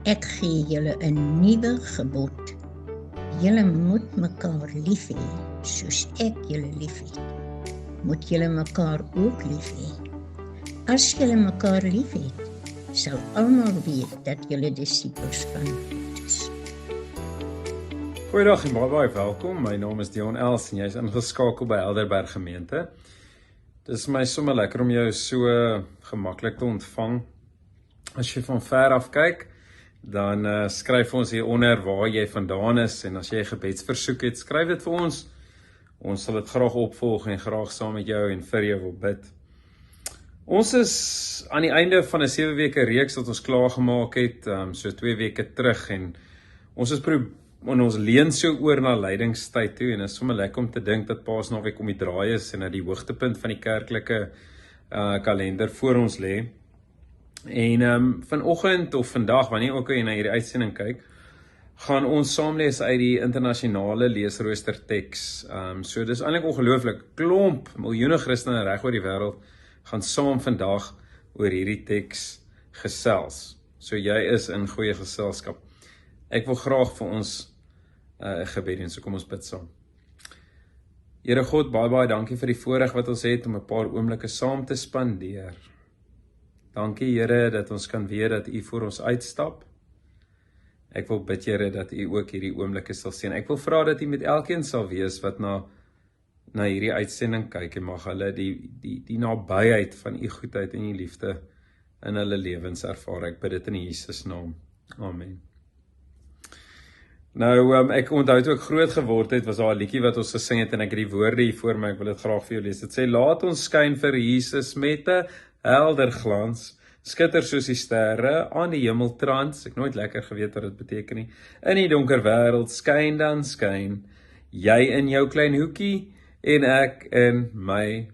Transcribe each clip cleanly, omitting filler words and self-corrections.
Ek gee julle 'n nuwe gebod. Julle moet mekaar lief hê, soos ek julle lief het. Moet julle mekaar ook lief hê. As julle mekaar lief het, sal almal weet dat julle disippels van God is. Goeiedag en baie welkom. My naam is Dion Els en jy is ingeskakel by Helderberg Gemeente. Dit is my sommer lekker om jou so gemaklik te ontvang. As jy van ver af kyk, dan skryf ons hieronder waar jy vandaan is, en as jy 'n gebedsversoek het, skryf dit vir ons. Ons sal dit graag opvolg en graag saam met jou en vir jou wil bid. Ons is aan die einde van 'n 7 weke reeks wat ons klaargemaak het, so 2 weke terug, en ons leun so oor na lydingstyd toe, en is sommer lekker om te dink dat Paasnaweek om die draai is en dat die hoogtepunt van die kerklike kalender voor ons lê. En vanoggend of vandag, wanneer ook al jy na hierdie uitsending kyk, gaan ons saam lees uit die internasionale leesrooster teks. So dis eintlik ongelooflik, klomp, miljoene Christene reg oor die wêreld gaan saam vandag oor hierdie teks gesels. So jy is in goeie geselskap. Ek wil graag vir ons 'n gebed doen, so kom ons bid saam. Here God, baie dankie vir die voorreg wat ons het om 'n paar oomblikke saam te spandeer. Dankie Here dat ons kan weet dat U voor ons uitstap. Ek wil bid Here dat U ook hierdie oomblikke sal seën. Ek wil vra dat U met elkeen sal wees wat na hierdie uitsending kyk, en mag hulle die nabyheid van U goedheid en U liefde in hulle lewens ervaar. Ek bid dit in Jesus naam. Amen. Nou, ek onthou toe ek groot geword het, was daar 'n liedjie wat ons gesing het, en ek het die woorde hier voor my, ek wil dit graag vir jou lees. Dit sê, laat ons skyn vir Jesus met 'n helder glans, skitter soos die sterre aan die hemeltrans. Ek nooit lekker geweet wat dit beteken nie. In die donker wêreld skyn dan skyn, jy in jou klein hoekie en ek in my.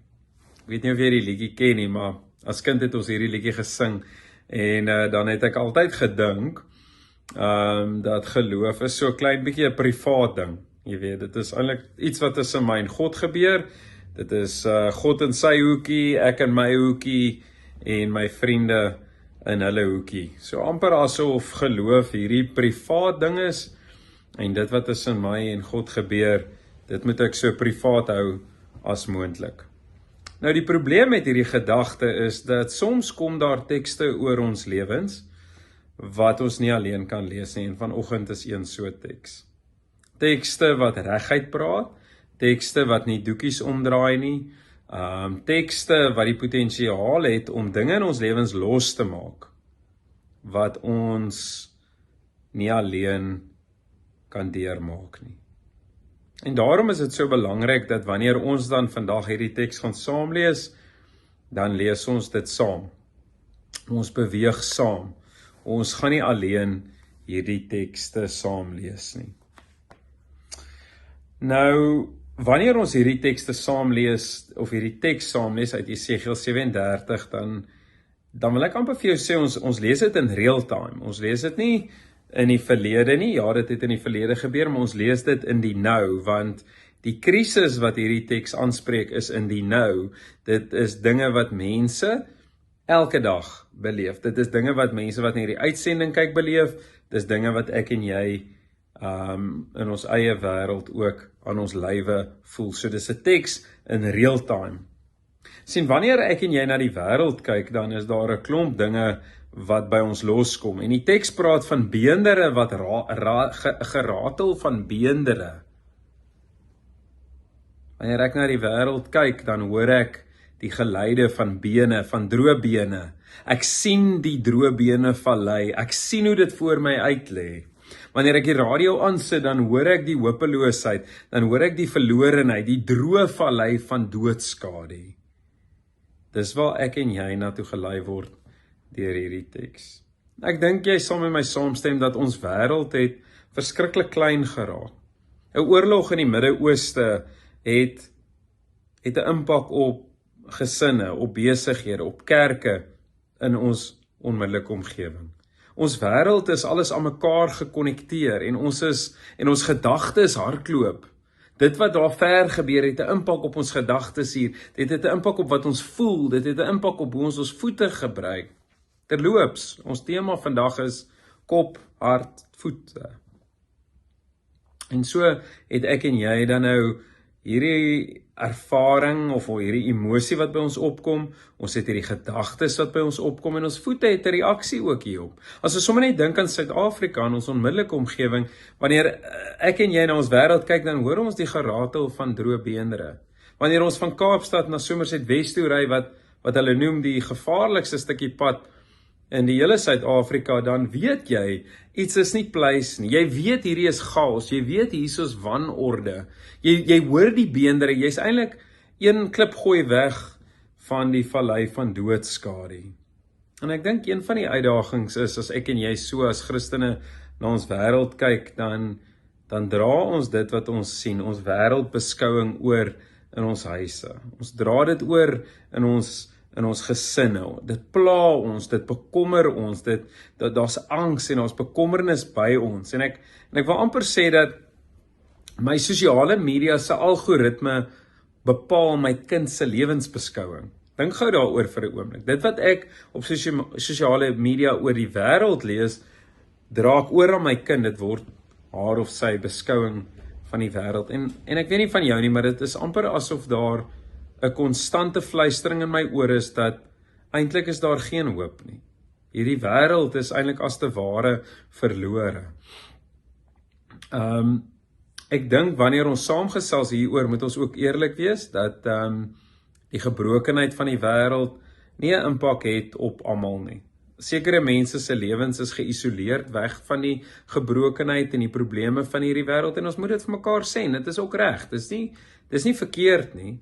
Ek weet nie of jy die liedjie ken nie, maar as kind het ons hierdie liedjie gesing, en dan het ek altyd gedink, dat geloof is so klein bietjie 'n privaat ding. Jy weet, dit is eintlik iets wat tussen my en God gebeur. Dit is God in sy hoekie, ek in my hoekie, en my vriende in hulle hoekie. So amper asof geloof hierdie privaat ding is, en dit wat tussen my en God gebeur, dit moet ek so privaat hou as moontlik. Nou die probleem met hierdie gedagte is dat soms kom daar tekste oor ons lewens wat ons nie alleen kan lees nie, en vanoggend is een so teks. Tekste wat reguit praat, tekste wat nie doekies omdraai nie, tekste wat die potensiaal het om dinge in ons lewens los te maak, wat ons nie alleen kan deurmaak nie. En daarom is dit so belangrik dat wanneer ons dan vandag hierdie teks gaan saam lees, dan lees ons dit saam. Ons beweeg saam. Ons gaan nie alleen hierdie tekste saam lees nie. Nou, wanneer ons hierdie tekste saam lees, of hierdie teks saam lees uit Jesegiel 37, dan wil ek amper vir jou sê, ons lees dit in real time. Ons lees dit nie in die verlede nie, ja, dit het in die verlede gebeur, maar ons lees dit in die nou, want die krisis wat hierdie teks aanspreek is in die nou. Dit is dinge wat mense elke dag beleef. Dit is dinge wat mense wat na hierdie uitsending kyk beleef. Dit is dinge wat ek en jy in ons eie wêreld ook aan ons lywe voel. So dis 'n teks in real time. Sien, wanneer ek en jy na die wêreld kyk, dan is daar 'n klomp dinge wat by ons loskom. En die teks praat van beendere wat geratel van beendere. Wanneer ek na die wêreld kyk, dan hoor ek die geluide van bene, van droë bene. Ek sien die droë bene vallei. Ek sien hoe dit voor my uit lê. Wanneer ek die radio aansit, dan hoor ek die hopeloosheid, dan hoor ek die verlorenheid, die droë vallei van doodskade. Dis waar ek en jy na toe gelei word deur hierdie teks. Ek dink jy sal met my saamstem dat ons wêreld het verskriklik klein geraak. 'n Oorlog in die Midde-Ooste het 'n impak op gesinne, op besighede, op kerke in ons onmiddellike omgewing. Ons wêreld is alles aan mekaar gekonnekteer, en ons gedagtes hardloop. Dit wat daar ver gebeur het 'n impak op ons gedagtes hier. Dit het 'n impak op wat ons voel, dit het 'n impak op hoe ons voete gebruik. Terloops, ons tema vandag is kop, hart, voete. En so het ek en jy dan nou hierdie ervaring of hierdie emosie wat by ons opkom, ons het hierdie gedagtes wat by ons opkom en ons voete het 'n reaksie ook hierop. As ons sommer net dink aan Suid-Afrika en ons onmiddellike omgewing, wanneer ek en jy na ons wêreld kyk, dan hoor ons die geratel van droë beendere. Wanneer ons van Kaapstad na Somerset West toe ry, wat hulle noem die gevaarlikste stukkie pad in die hele Suid-Afrika, dan weet jy, iets is nie pleis nie. Jy weet hierdie is chaos, jy weet hier is wanorde. Jy hoor die beendere, jy's eintlik een klipgooi weg van die vallei van doodskade. En ek dink een van die uitdagings is, as ek en jy so as Christene na ons wêreld kyk, dan dra ons dit wat ons sien, ons wêreldbeskouing oor in ons huise. Ons dra dit oor in ons gesinne. Dit pla ons, dit bekommer ons, daar's angs en daar's bekommernis by ons. En ek wil amper sê dat my sosiale media se algoritme bepaal my kind se lewensbeskouing. Dink gou daaroor vir 'n oomblik. Dit wat ek op sosiale media oor die wêreld lees, dra ek oor aan my kind. Dit word haar of sy beskouing van die wêreld. En ek weet nie van jou nie, maar dit is amper asof daar 'n konstante fluistering in my ore is dat eintlik is daar geen hoop nie. Hierdie wêreld is eintlik as te ware verlore. Ek dink wanneer ons saamgesels hieroor, moet ons ook eerlik wees dat die gebrokenheid van die wêreld nie 'n impak het op almal nie. Sekere mense se lewens is geïsoleerd weg van die gebrokenheid en die probleme van hierdie wêreld en ons moet dit vir mekaar sê, dit is ook reg. Dis nie verkeerd nie.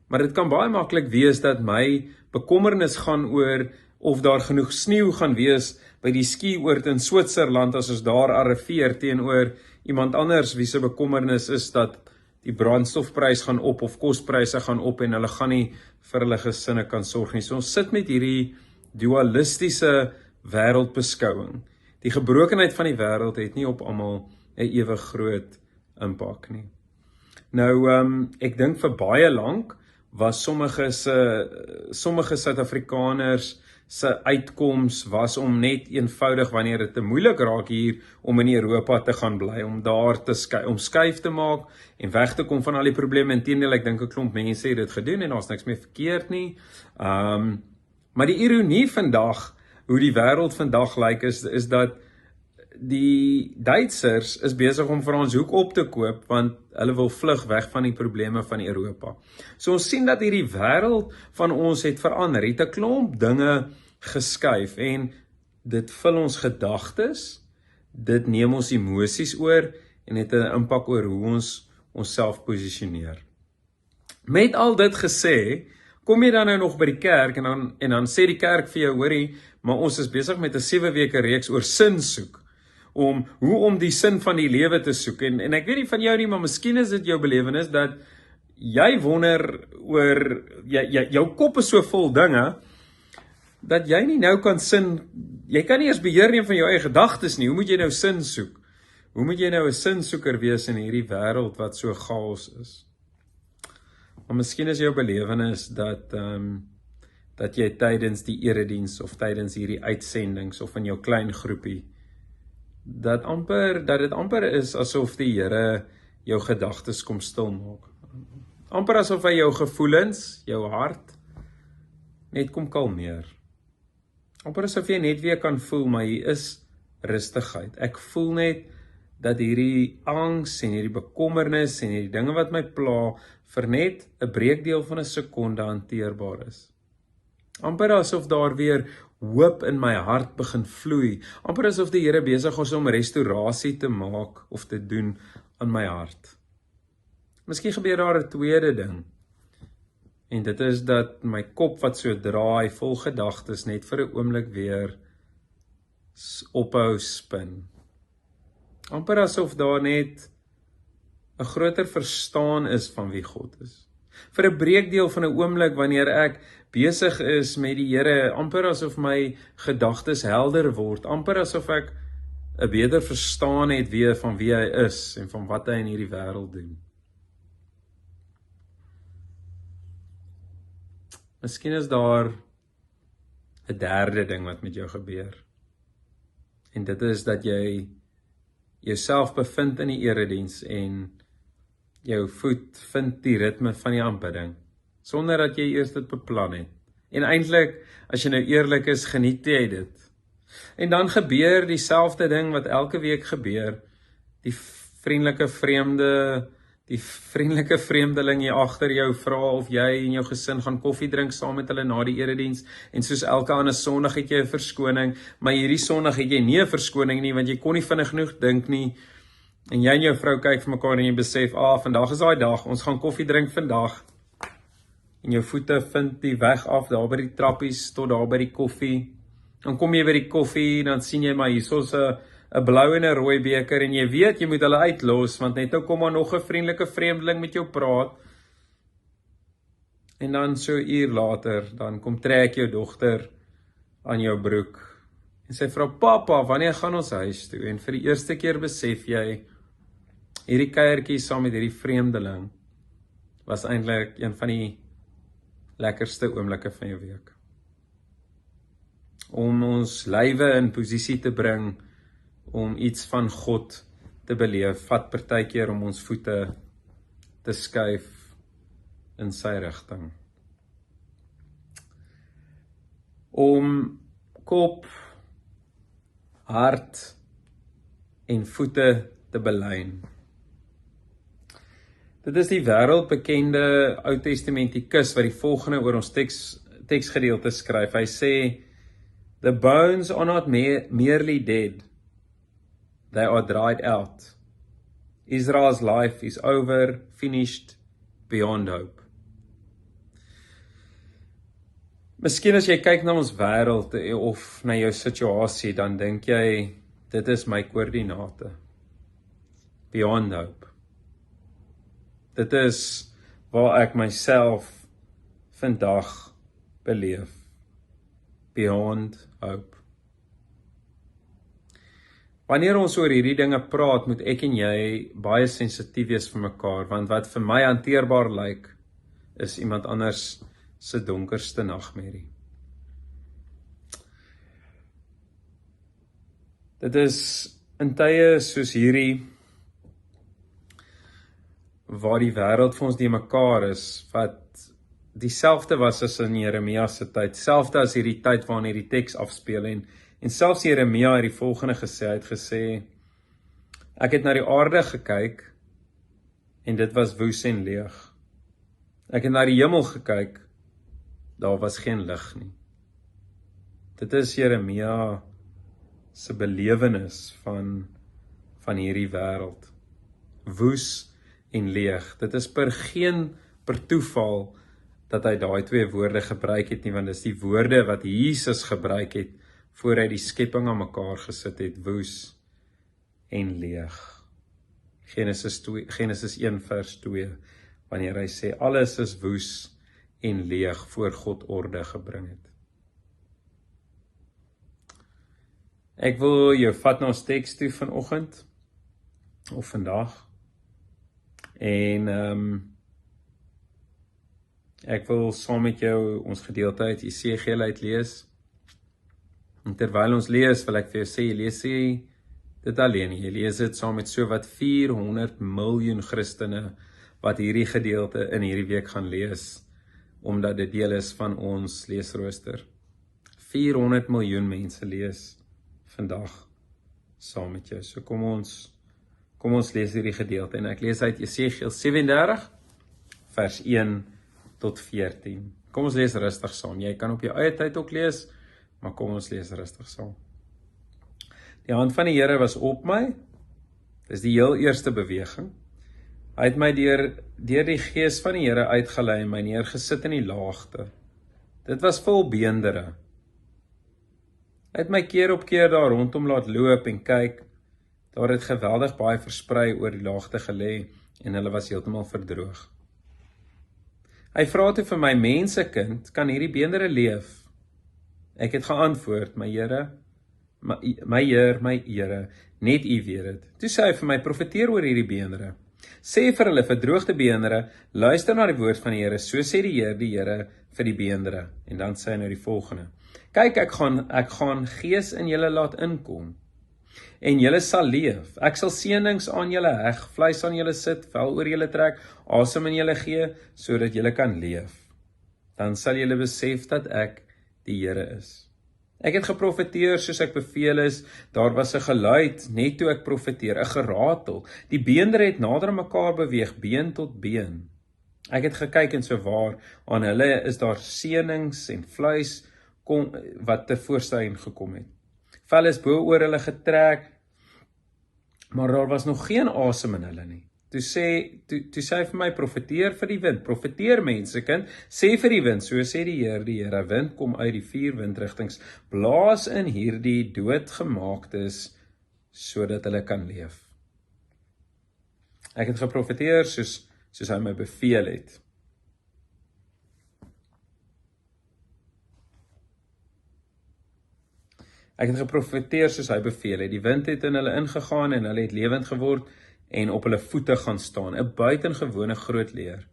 Maar dit kan baie maklik wees dat my bekommernis gaan oor of daar genoeg sneeu gaan wees by die skioord in Switserland as ons daar arriveer, teenoor iemand anders wie se bekommernis is dat die brandstofprys gaan op of kospryse gaan op en hulle gaan nie vir hulle gesinne kan sorg nie. So ons sit met hierdie dualistiese wêreldbeskouing. Die gebrokenheid van die wêreld het nie op almal 'n ewe groot impak nie. Nou, ek dink vir baie lank was sommige Suid-Afrikaners se uitkoms was om net eenvoudig wanneer dit te moeilik raak hier om in Europa te gaan bly, om daar om skuif te maak en weg te kom van al die probleme. Inteendeel, ek dink 'n klomp mense het dit gedoen en daar's niks meer verkeerd nie. Maar die ironie vandag, hoe die wêreld vandag lyk, is dat die Duitsers is besig om vir ons hoek op te koop, want hulle wil vlug weg van die probleme van Europa. So ons sien dat hierdie wêreld van ons het verander, het 'n klomp dinge geskuif en dit vul ons gedagtes, dit neem ons emosies oor en het 'n impak oor hoe ons onsself posisioneer. Met al dit gesê, kom jy dan nou nog by die kerk en dan sê die kerk vir jou, hoorie, maar ons is besig met 'n 7 weke reeks oor sin soek. Om die sin van die lewe te soek. En ek weet nie van jou nie, maar miskien is dit jou belewenis dat jy wonder oor, jou kop is so vol dinge, dat jy nie nou kan jy kan nie eens beheer neem van jou eie gedagtes nie. Hoe moet jy nou sin soek? Hoe moet jy nou 'n sinsoeker wees in hierdie wêreld wat so chaos is? Maar miskien is jou belewenis dat jy tydens die erediens of tydens hierdie uitsendings of in jou klein groepie, dat dit amper is asof die Here jou gedagtes kom stil maak. Amper asof hy jou gevoelens, jou hart, net kom kalmeer. Amper asof jy net weer kan voel, maar hier is rustigheid. Ek voel net dat hierdie angs en hierdie bekommernis en hierdie dinge wat my pla, vir net 'n breekdeel van 'n sekonde hanteerbaar is. Amper asof daar weer hoop in my hart begin vloei. Amper asof die Here besig is om restaurasie te maak of te doen aan my hart. Miskien gebeur daar 'n tweede ding. En dit is dat my kop wat so draai vol gedagtes net vir 'n oomblik weer ophou spin. Amper asof daar net 'n groter verstaan is van wie God is. Vir 'n breekdeel van 'n oomblik wanneer ek besig is met die Here, amper asof my gedagtes helder word, amper asof ek 'n beter verstaan het weer van wie hy is en van wat hy in hierdie wêreld doen. Miskien is daar 'n derde ding wat met jou gebeur. En dit is dat jy jouself bevind in die erediens en jou voet vind die ritme van die aanbidding, sonder dat jy eers dit beplan het. En eintlik, as jy nou eerlik is, geniet jy dit. En dan gebeur dieselfde ding wat elke week gebeur, die vriendelike vreemdeling hier agter jou vra of jy en jou gesin gaan koffie drink saam met hulle na die erediens, en soos elke ander Sondag het jy 'n verskoning, maar hierdie Sondag het jy nie 'n verskoning nie, want jy kon nie vinnig genoeg dink nie, en jy en jou vrou kyk vir mekaar en jy besef, vandag is daai dag, ons gaan koffie drink vandag, en jou voete vind die weg af, daar by die trappies, tot daar by die koffie, dan kom jy by die koffie, dan sien jy maar hierso's 'n blou en 'n rooi beker, en jy weet, jy moet hulle uitlos, want net nou kom maar nog 'n vriendelike vreemdeling met jou praat, en dan so 'n uur later, dan kom trek jou dogter aan jou broek, en sy vra, papa, wanneer gaan ons huis toe? En vir die eerste keer besef jy, hierdie kuiertjie saam met hierdie vreemdeling, was eintlik een van die lekkerste oomblikke van jou week. Om ons lywe in posisie te bring, om iets van God te beleef, vat partykeer om ons voete te skuif in sy rigting. Om kop, hart en voete te belyn. Dit is die wêreldbekende Ou Testamentikus wat die volgende oor ons teksgedeelte skryf. Hy sê, the bones are not merely dead, they are dried out. Israel's life is over, finished, beyond hope. Miskien as jy kyk na ons wêreld of na jou situasie, dan dink jy, dit is my koördinate. Beyond hope. Dit is waar ek myself vandag beleef. Beyond hope. Wanneer ons oor hierdie dinge praat, moet ek en jy baie sensitief wees vir mekaar, want wat vir my hanteerbaar lyk, is iemand anders se donkerste nagmerrie. Dit is in tye soos hierdie, waar die wêreld vir ons die mekaar is, wat dieselfde was as in Jeremia se tyd, selfde as hierdie tyd waarin hierdie teks afspeel, en selfs Jeremia het die volgende gesê, hy het gesê, ek het na die aarde gekyk, en dit was woes en leeg. Ek het na die hemel gekyk, daar was geen lig nie. Dit is Jeremia se belewenis van hierdie wêreld. Woes en leeg. Dit is per toeval dat hy daai twee woorde gebruik het nie, want dit is die woorde wat Jesus gebruik het voor hy die skepping aan mekaar gesit het, woes en leeg. Genesis 1 vers 2, wanneer hy sê, alles is woes en leeg voor God orde gebring het. Ek wil jou vat na ons teks toe vanoggend, of vandag, en ek wil saam met jou ons gedeelte uit Jesegiel uitlees. En terwyl ons lees, wil ek vir jou sê, jy lees dit alleen nie. Jy lees dit saam met so wat 400 miljoen Christene wat hierdie gedeelte in hierdie week gaan lees, omdat dit deel is van ons leesrooster. 400 miljoen mense lees vandag saam met jou. So kom ons lees hierdie gedeelte, en ek lees uit Jesegiel 37 vers 1 tot 14. Kom ons lees rustig saam. Jy kan op jou eie tyd ook lees, maar kom ons lees rustig saam. Die hand van die Here was op my. Dis die heel eerste beweging. Hy het my deur die gees van die Here uitgelei en my neergesit in die laagte. Dit was vol beendere. Hy het my keer op keer daar rondom laat loop en kyk, daar het geweldig baie versprei oor die laagte gelê en hulle was heeltemal verdroog. Hy vra toe vir my, mensekind, kan hierdie beendere leef? Ek het geantwoord, my Here, net U weet dit. Toe sê hy vir my, profeteer oor hierdie beendere. Sê vir hulle, verdroogde beendere, luister na die woord van die Here, so sê die Here vir die beendere. En dan sê hy nou die volgende. Kyk, ek gaan gees in julle laat inkom En julle sal leef. Ek sal seënings aan julle heg, vleis aan julle sit, vel oor julle trek, asem in julle gee, sodat julle kan leef. Dan sal julle besef dat ek die Here is. Ek het geprofeteer soos ek beveel is, daar was 'n geluid, net toe ek profeteer, 'n geratel. Die beendere het nader aan mekaar beweeg, been tot been. Ek het gekyk en sowaar, aan hulle is daar seënings en vleis wat tevoorskyn gekom het. Vel is bo oor hulle getrek, maar daar was nog geen asem in hulle nie. Toe sê hy vir my, profeteer vir die wind, profeteer mensekind, sê vir die wind, so sê die Here, wind kom uit die 4 windrigtings, blaas in hierdie doodgemaaktes, sodat hulle kan leef. Ek het geprofeteer soos hy my beveel het. Ek het geprofeteer soos hy beveel het. Die wind het in hulle ingegaan en hulle het lewend geword en op hulle voete gaan staan. 'n Buitengewone groot leer.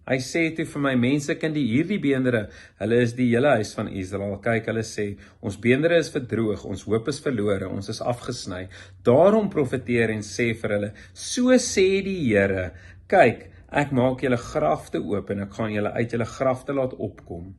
Hy sê toe vir my, mensekind, hierdie beendere, hulle is die hele huis van Israel. Kyk, hulle sê, ons beendere is verdroog, ons hoop is verlore, ons is afgesny. Daarom profeteer en sê vir hulle, so sê die Here, kyk, ek maak julle grafte oop en ek gaan julle uit julle grafte laat opkom.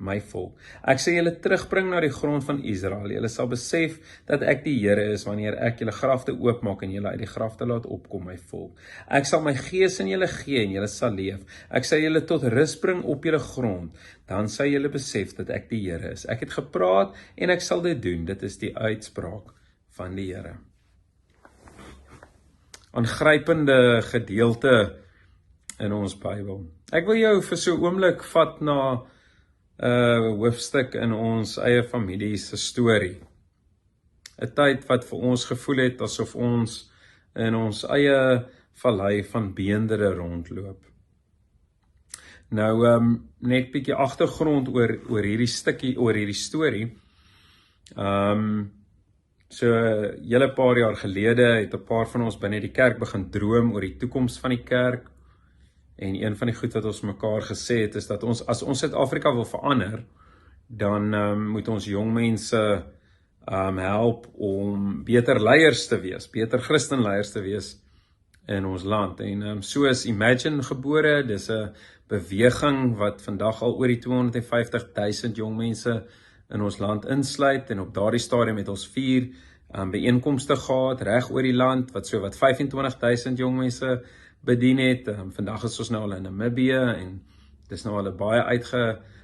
My volk. Ek sal julle terugbring na die grond van Israel. Julle sal besef dat ek die Here is wanneer ek julle grafte oopmaak en julle uit die grafte laat opkom, my volk. Ek sal my gees in julle gee en julle sal leef. Ek sal julle tot rus bring op julle grond. Dan sal julle besef dat ek die Here is. Ek het gepraat en ek sal dit doen. Dit is die uitspraak van die Here. Aangrypende gedeelte in ons Bybel. Ek wil jou vir so 'n oomblik vat na hoofstuk in ons eie familie se storie. 'n Tyd wat vir ons gevoel het asof ons in ons eie vallei van beendere rondloop. Nou net bietjie agtergrond oor hierdie stukkie, oor hierdie storie. So hele paar jaar gelede het 'n paar van ons binne die kerk begin droom oor die toekoms van die kerk. En een van die goed wat ons mekaar gesê het, is dat as ons Suid-Afrika wil verander, dan moet ons jong mense help om beter leiers te wees, beter Christenleiers te wees in ons land. En so is Imagine gebore. Dis 'n beweging wat vandag al oor die 250,000 jong mense in ons land insluit. En op daardie stadium het ons 4 byeenkomste gehad reg oor die land, wat 25,000 jong mense bedien het. Vandag is ons nou al in Namibië en dis nou al 'n baie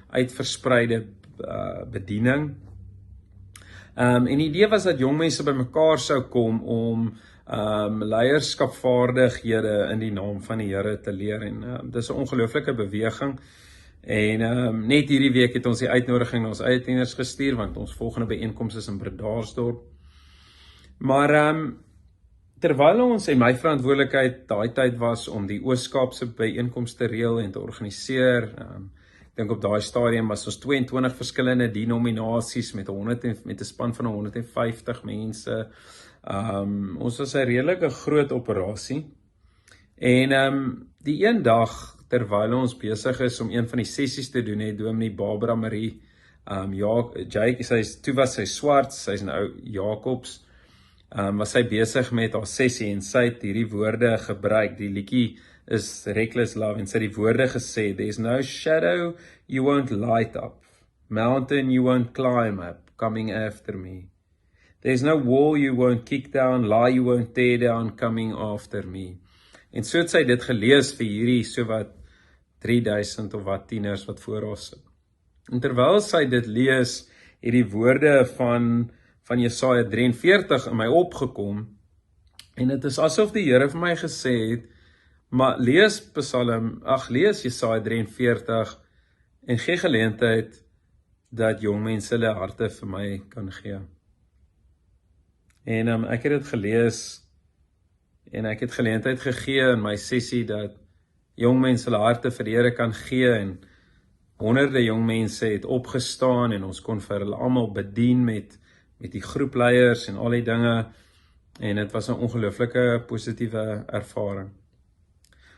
uitverspreide bediening. En die idee was dat jong mense bymekaar sou kom om leierskapvaardighede in die naam van die Here te leer. En dis 'n ongelooflike beweging. En net hierdie week het ons die uitnodiging na ons eie tieners gestuur, want ons volgende byeenkoms is in Bredasdorp. Maar terwyl ons en my verantwoordelikheid daai tyd was om die Oos-Kaapse byeenkoms te reël en te organiseer, ek dink op daai stadium was ons 22 verskillende denominasies met 'n span van 150 mense. Ons was 'n redelike groot operasie. En die een dag, terwyl ons besig is om een van die sessies te doen, het Dominee Barbara Marie, toe was sy swart, sy's nou Jacobs, was sy besig met haar sessie en sy het hierdie woorde gebruik. Die liedjie is Reckless Love en sy het die woorde gesê, there's no shadow you won't light up, mountain you won't climb up, coming after me. There's no wall you won't kick down, lie you won't tear down, coming after me. En so het sy dit gelees vir hierdie so wat 3000 of wat tieners wat voor ons sit. En terwyl sy dit lees, het die woorde van Jesaja 43 in my opgekom, en dit is asof die Here vir my gesê het, maar lees Jesaja 43 en gee geleentheid dat jong mense hulle harte vir my kan gee. En ek het dit gelees en ek het geleentheid gegee in my sessie dat jong mense hulle harte vir die Here kan gee, en honderde jong mense het opgestaan en ons kon vir hulle almal bedien met die groepleiers en al die dinge, en dit was 'n ongelooflike positiewe ervaring.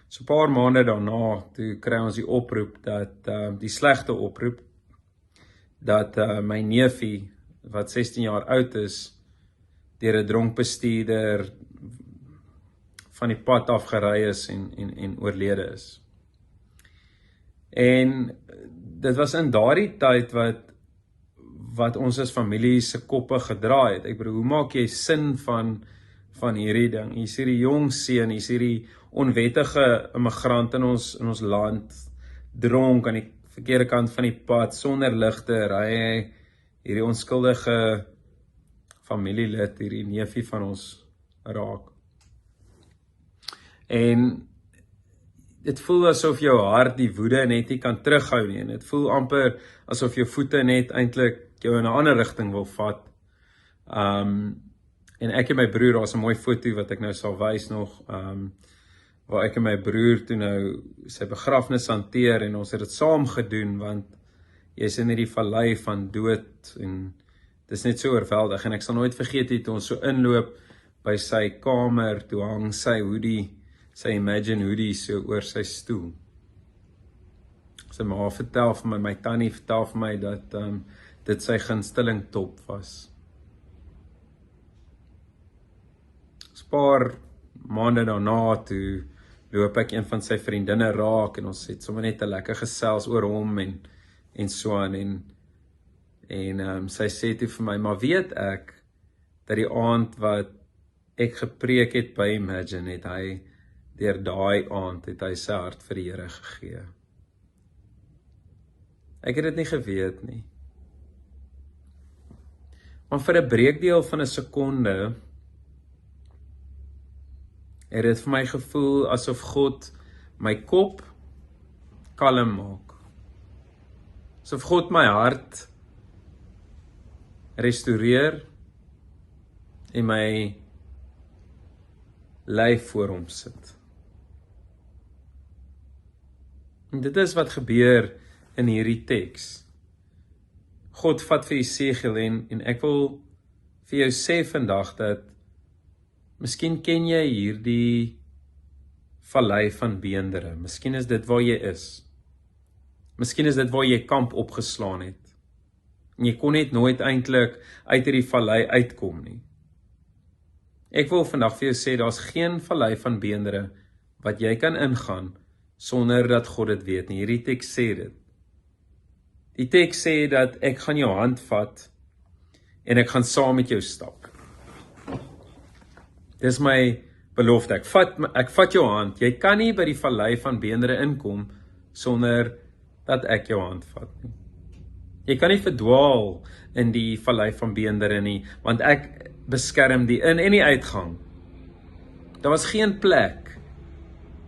So 'n paar maande daarna, toe kry ons die oproep dat die slegte oproep dat my neefie wat 16 jaar oud is, deur 'n dronk bestuurder van die pad afgery is en oorlede is. En dit was in daardie tyd wat ons as familie se koppe gedraai het. Ek bedoel, hoe maak jy sin van hierdie ding? Hier's hierdie jong seun, hier's hierdie onwettige immigrant in ons land, dronk aan die verkeerde kant van die pad, sonder ligte, ry hy hierdie onskuldige familielid, hierdie neefie van ons raak. En dit voel asof jou hart die woede net nie kan terughou nie, en dit voel amper asof jou voete net eintlik jou in 'n ander rigting wil vat. En ek en my broer, daar's 'n mooi foto wat ek nou sal wys nog, waar ek en my broer toe nou sy begrafnis hanteer, en ons het dit saam gedoen, want jy's in hierdie vallei van dood, en dit is net so oorweldig, en ek sal nooit vergeet het, toe ons so inloop by sy kamer, toe hang sy hoodie, sy Imagine hoodie so oor sy stoel. Sy ma vertel vir my tannie vertel vir my dat dit sy gunsteling top was. 'n Paar maande daarna toe loop ek een van sy vriendinne raak, en ons het sommer net 'n lekker gesels oor hom en so aan, en sy sê toe vir my, maar weet ek dat die aand wat ek gepreek het by Imagine, het hy deur daai aand het hy sy hart vir die Here gegee. Ek het dit nie geweet nie. Maar vir 'n breekdeel van 'n sekonde het dit vir my gevoel asof God my kop kalm maak. Asof God my hart restoreer en my lyf voor hom sit. En dit is wat gebeur in hierdie teks. God vat vir Jesegiel en ek wil vir jou sê vandag dat miskien ken jy hierdie vallei van beendere. Miskien is dit waar jy is. Miskien is dit waar jy kamp opgeslaan het. En jy kon net nooit eintlik uit hierdie vallei uitkom nie. Ek wil vandag vir jou sê, daar's geen vallei van beendere wat jy kan ingaan sonder dat God dit weet nie. Hierdie teks sê dit. Die teks sê dat ek gaan jou hand vat en ek gaan saam met jou stap. Dis my belofte. Ek vat jou hand. Jy kan nie by die vallei van beendere inkom sonder dat ek jou hand vat nie. Jy kan nie verdwaal in die vallei van beendere nie, want ek beskerm die in en die uitgang. Daar was geen plek,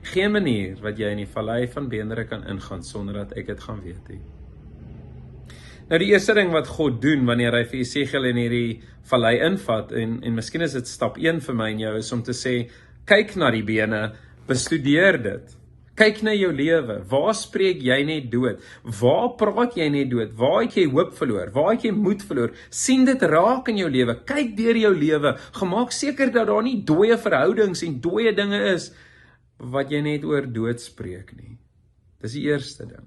geen manier wat jy in die vallei van beendere kan ingaan sonder dat ek dit gaan weet nie. Nou die eerste ding wat God doen wanneer hy vir Jesegiel in hierdie vallei invat, en miskien is dit stap 1 vir my en jou, is om te sê, kyk na die bene, bestudeer dit. Kyk na jou lewe, waar spreek jy net dood? Waar praat jy net dood? Waar het jy hoop verloor? Waar het jy moed verloor? Sien dit raak in jou lewe, kyk deur jou lewe, gemaak seker dat daar nie dooie verhoudings en dooie dinge is, wat jy net oor dood spreek nie. Dis die eerste ding.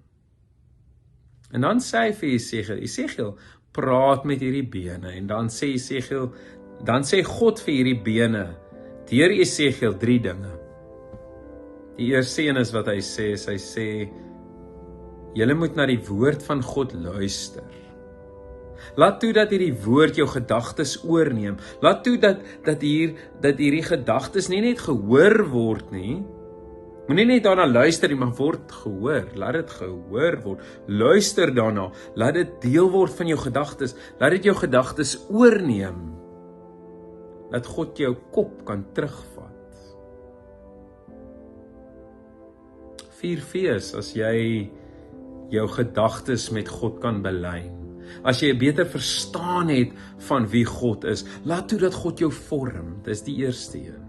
En dan sê hy vir Jesegiel, praat met hierdie bene, en dan sê God vir hierdie bene, deur Jesegiel 3 dinge. Die eerste een is wat hy sê, julle moet na die woord van God luister. Laat toe dat hierdie woord jou gedagtes oorneem. Laat toe dat hierdie gedagtes nie net gehoor word nie. Moenie net daarna luister nie, maar word gehoor. Laat dit gehoor word. Luister daarna. Laat dit deel word van jou gedagtes. Laat dit jou gedagtes oorneem. Dat God jou kop kan terugvat. 4 V's as jy jou gedagtes met God kan belyn. As jy beter verstaan het van wie God is, laat toe dat God jou vorm. Dis die eerste een.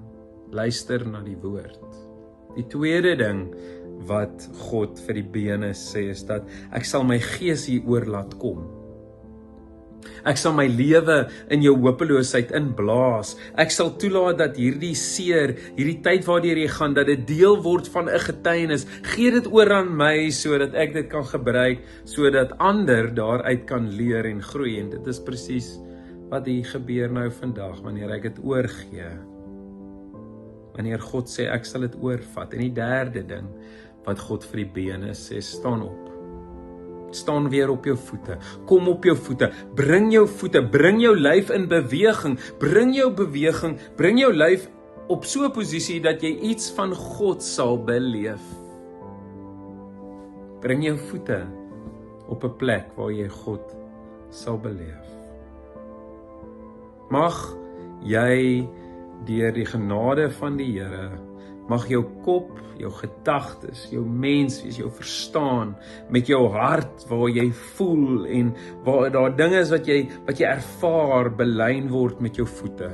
Luister na die woord. Die tweede ding wat God vir die bene sê is dat ek sal my gees hieroor laat kom. Ek sal my lewe in jou hopeloosheid inblaas. Ek sal toelaat dat hierdie seer, hierdie tyd waardeur jy gaan, dat dit deel word van 'n getuienis. Gee dit oor aan my sodat ek dit kan gebruik, sodat ander daaruit kan leer en groei. En dit is presies wat hier gebeur nou vandag, wanneer ek dit oorgee. Wanneer God sê, ek sal dit oorvat. En die derde ding, wat God vir die bene sê, staan op. Staan weer op jou voete, kom op jou voete, bring jou voete, bring jou lyf in beweging, bring jou lyf op so 'n posisie dat jy iets van God sal beleef. Bring jou voete op 'n plek waar jy God sal beleef. Mag jy deur die genade van die Here, mag jou kop, jou gedagtes, jou menswees, jou verstaan, met jou hart waar jy voel en waar daar dinge is wat jy ervaar, belyn word met jou voete.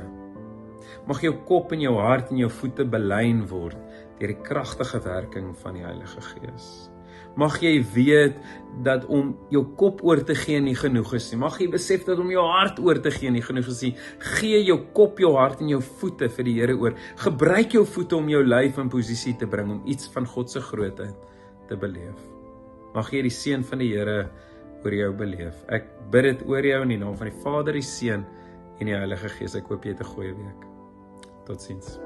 Mag jou kop en jou hart en jou voete belyn word deur die kragtige werking van die Heilige Gees. Mag jy weet dat om jou kop oor te gee nie genoeg is nie. Mag jy besef dat om jou hart oor te gee nie genoeg is nie. Gee jou kop, jou hart en jou voete vir die Here oor. Gebruik jou voete om jou lyf in posisie te bring om iets van God se grootheid te beleef. Mag jy die seën van die Here oor jou beleef. Ek bid dit oor jou in die naam van die Vader, die Seun en die Heilige Gees. Ek hoop jy het 'n goeie week. Totsiens.